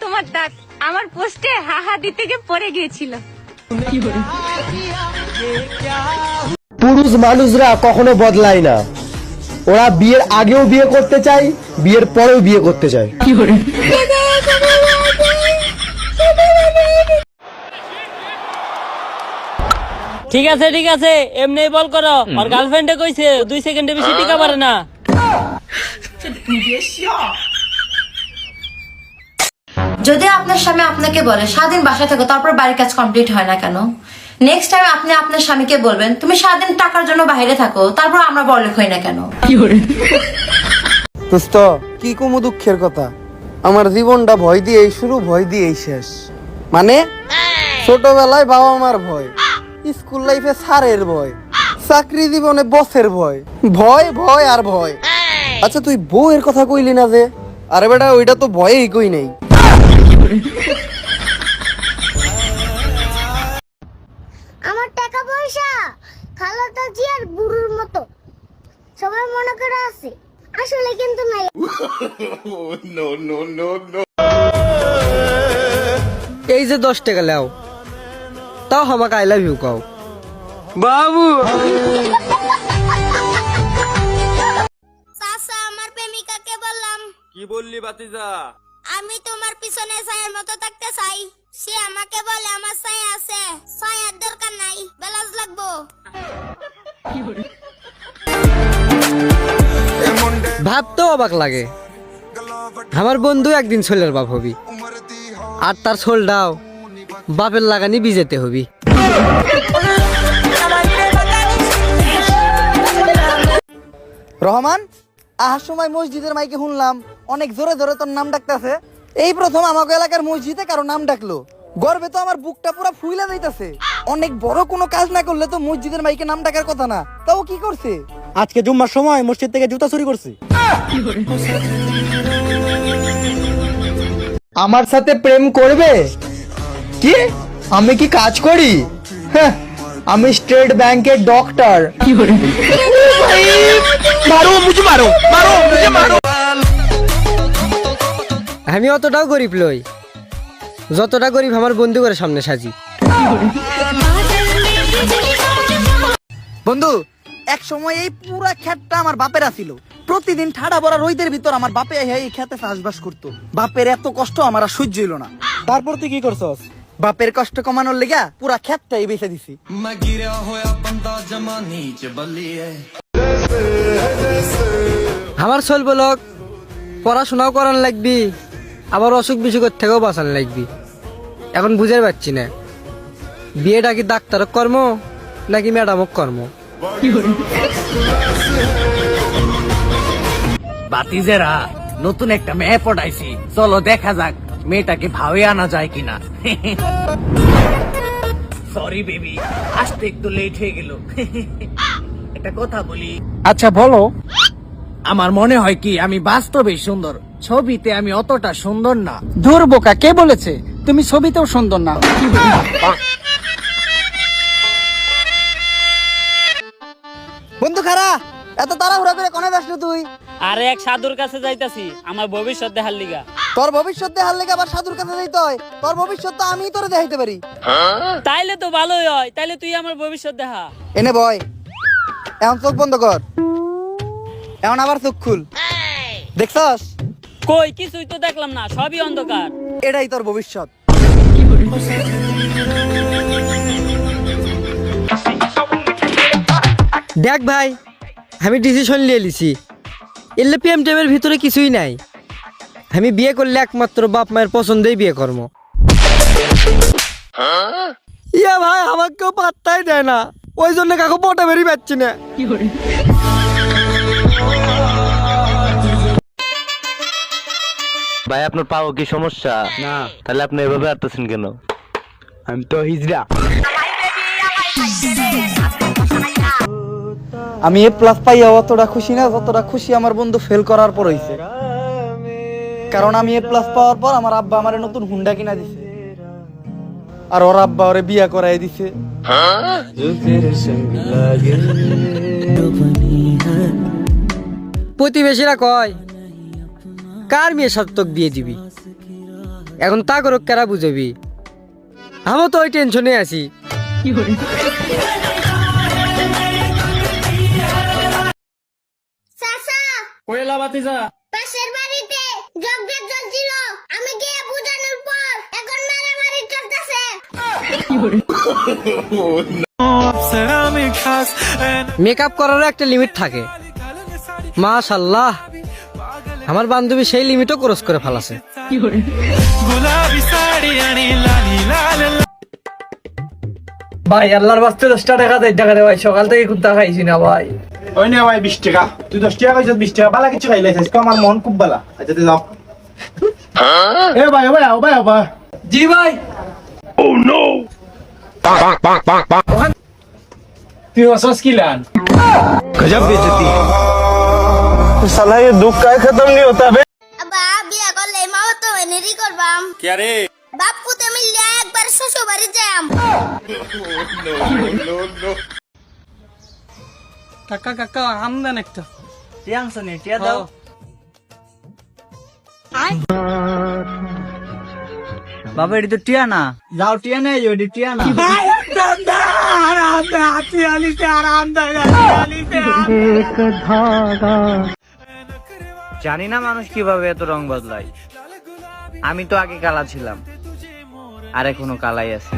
তোমার দাঁত আমার পোস্টে হাহা দিতে গিয়ে পড়ে গিয়েছিল। পুরুষ মানুষরা কখনো বদলায় না, ওরা বিয়ের আগেও বিয়ে করতে চায়, বিয়ের পরেও বিয়ে করতে চায়। ঠিক আছে ঠিক আছে, এমনি বল করো। আর গার্লফ্রেন্ডে কইছে 2 সেকেন্ডে বেশি টিকা পারে না। যদি আপনার স্বামী আপনাকে বলে সারাদিন বাসায় থাকো, তারপর বাড়ির কাজ কমপ্লিট হয় না কেন? নেক্সট টাইম আপনি আপনার স্বামীকে বলবেন তুমি সারাদিন টাকার জন্য বাইরে থাকো, তারপর আমরা বড়লোক হই না কেন? দোস্ত কি কমু দুঃখের কথা, আমার জীবনটা ভয় দিয়েই শুরু, ভয় দিয়েই শেষ। মানে ছোটবেলায় বাবা মার ভয়, স্কুল লাইফে স্যারের ভয়, চাকরি জীবনে বসের ভয়, ভয় ভয় আর ভয়। আচ্ছা তুই বউয়ের কথা কইলি না যে? আরে বেটা ওইটা তো ভয়েই কই নেই। আমার টাকা পয়সা খালাটা জিয়ার বুড়োর মতো সবাই মনে করে আছে, আসলে কিন্তু নাই। এই যে 10 টাকা লাও, তাও আমাকে আই লাভ ইউ কও বাবু। চাচা আমার প্রেমিকাকে বললাম। কি বললি বাতিজা? আমি তোমার পিছনে ছায়ার মতো থাকতে চাই। সে আমাকে বলে আমার ছায়া আছে, ছায়ার দরকার নাই, ব্যালেন্স লাগবো। ভাবতেও অবাক লাগে, আমার বন্ধু একদিন ছোলের বাপ হবি, আর তার ছোলটাও বাপের লাগানি বিজেতে হবি। রহমান, আহার সময় মসজিদের মাইকে শুনলাম অনেক জোরে জোরে তোর নাম ডাকতেছে। এই প্রথম আমাকে এলাকার মসজিদে কারো নাম ডাকলো, গর্বে তো আমার বুকটা পুরো ফুইলা যাইতেছে। অনেক বড় কোনো কাজ না করলে তো মসজিদের মাইকে নাম ডাকার কথা না, তাও কি করছে? আজকে জুম্মার সময় মসজিদ থেকে জুতা চুরি করছে। আমার সাথে প্রেম করবে? কি আমি কি কাজ করি? হ্যাঁ, আমি স্টেট ব্যাংকের ডক্টর। মারো মুঝে, মারো মারো মুঝে, মারো। আমি অতটাও গরিব লই, যতটা গরিব আমার বন্ধু করে সামনে সাজি। বন্ধু, এক সময় এই পুরা ক্ষেতটা আমার বাপের ছিল। প্রতিদিন ঠাডা ভরা রোদের ভিতর আমার বাপে এই খেতে চাষবাস করতো। বাপের এত কষ্ট আমার আর সহ্য হইল না। তারপর তুই কি করছস? বাপের কষ্ট কমানোর লেগা পুরা ক্ষেতটাই বেচে দিছি। আমার চল বলক পড়াশোনাও করান লাগবি, আবার অসুখ বিসুখের থেকেও বাঁচান লাগবি। এখন বুঝে পাচ্ছি না বিয়েটা কি ডাক্তারক কর্ম নাকি ম্যাডামক কর্ম। বাতিজেরা নতুন একটা মেয়ে পড়াইছি, চলো দেখা যাক মেয়েটাকে ভাবে আনা যায় কিনা। সরি বেবি, আসতে একটু লেট হয়ে গেল। একটা কথা বলি। আচ্ছা বলো। আমার মনে হয় কি আমি বাস্তবে সুন্দর, ছবিতে আমি অতটা সুন্দর না। দূর বোকা, কে বলেছে তুমি ছবিতেও সুন্দর না? বন্ধু খারা, এত তাড়াহুড়া করে কোনে যাস তুই? আরে এক সাধুর কাছে যাইতাছি আমার ভবিষ্যৎ দেখার লিগা। তোর ভবিষ্যৎ দেখার লেগে আবার সাধুর কাছে যাইতে হয়? তোর ভবিষ্যৎ তো আমিই তোরে দেখাইতে পারি। তাইলে তো ভালোই হয়, তাইলে তুই আমার ভবিষ্যৎ দেখা। এনে বয়, এখন চোখ বন্ধ কর, এখন আবার চোখ খুল। দেখছস? কই কিছুই তো দেখলাম না, সবই অন্ধকার। এটাই তোর ভবিষ্যৎ। দেখ ভাই, আমি ডিসিশন নিয়ে লিছি, এলে পিএম টেমের ভিতরে কিছুই নাই। আমি বিয়ে করলে একমাত্র বাপ মায়ের পছন্দেই বিয়ে করবো। ইয়া ভাই, আমাকে কেউ পাত্তাই দেয় না, ওই জন্য কাকু পটা বেরিয়ে পাচ্ছি না। ভাই আপনার পাও কি সমস্যা? না। তাহলে আপনি এভাবে আসতেছেন কেন? আমি তো হিজড়া। আমি এ প্লাস পাইয়া অতটা খুশি না যতটা খুশি আমার বন্ধু ফেল করার পর হইছে। কারণ আমি এ প্লাস পাওয়ার পর আমার আব্বা আমারে নতুন হুন্ডা কিনা দিছে, আর ওর আব্বা ওরে বিয়া করাই দিছে। প্রতিবেশীরা কয় কার মেয়ে সার্থক দিয়ে দিবি, এখন তা করো কেরা বুঝবি, আমি তো ওই টেনশনে আছি। চাচা কইলা বাতিজা পাশের বাড়িতে যজ্ঞের চলছিল, আমি গিয়ে বুঝানোর পর এখন মারামারি চলতেছে। মেকআপ করারও একটা লিমিট থাকে। মাশাআল্লাহ, আমার বান্ধবী সেই লিমিটও ক্রস করে ফেলাছে। ভাই আল্লাহর বাস্তে 10 টাকা দেয়, টাকা দে ভাই, সকাল থেকে কুত্তা খাইছি না ভাই। ওই নে ভাই 20 টাকা, তুই 10 টাকা কইছিস, 20 টাকা বালা কিছু খাইলে আজকে আমার মন খুব বালা। আচ্ছা তুই যাও। এ ভাই ও ভাই ও ভাই ও ভাই, জি ভাই। তুই হসস কি লান? साला ये दुख का खत्म नहीं होता बे। আব্বা বিয়া করলে মাও তো এনেরি করবাম। কে রে? বাপ পুতে মিললে একবার শ্বশুর বাড়ি যাম। কাকা কাকা আমদান একটা টিয়াং সনি টিয়া দাও। বাবা এটা তো টিয়া না। যাও টিয়া নাই, ওটি টিয়া না। জানি না মানুষ কিভাবে এত রং বদলায়। আমি তো আগে কালা ছিলাম, আর এখনো কালাই আছে।